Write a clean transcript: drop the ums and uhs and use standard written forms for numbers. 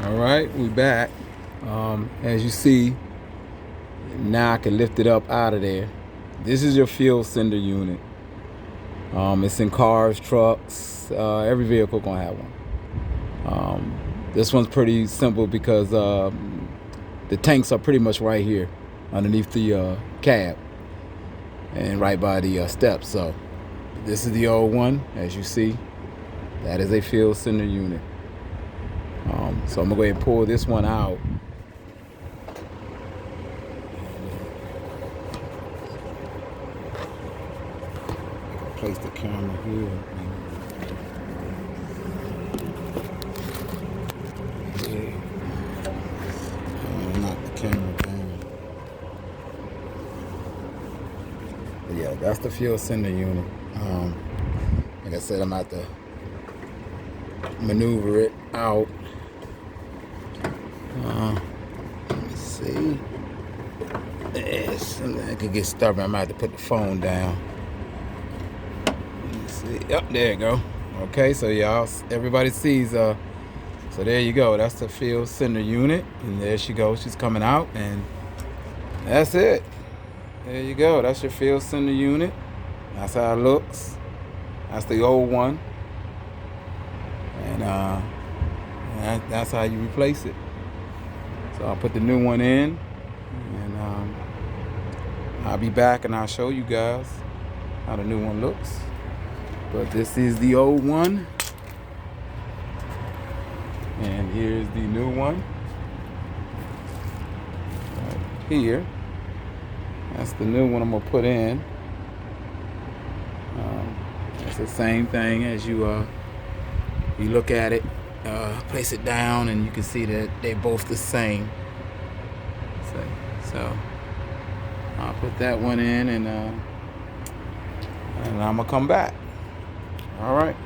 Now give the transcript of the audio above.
All right, we back. As you see, now I can lift it up out of there. This is your fuel sender unit. It's in cars, trucks, every vehicle gonna have one. This one's pretty simple because the tanks are pretty much right here underneath the cab and right by the steps. So this is the old one, as you see. That is a fuel sender unit. So I'm gonna go ahead and pull this one out. Place the camera here. Knock the camera down. But yeah, that's the fuel sender unit. Like I said, I'm about to maneuver it out. Let me see. Yes, I could get stubborn. I might have to put the phone down. Let me see. Yep, there you go. Okay, so y'all, everybody sees. So there you go. That's the fuel sender unit, and there she goes. She's coming out, and that's it. There you go. That's your fuel sender unit. That's how it looks. That's the old one, and that's how you replace it. So I'll put the new one in, and I'll be back and I'll show you guys how the new one looks. But this is the old one, and here's the new one right here. That's the new one I'm gonna put in. It's the same thing as you look at it, place it down, and you can see that they're both the same. So I'll put that one in, and I'm gonna come back. All right.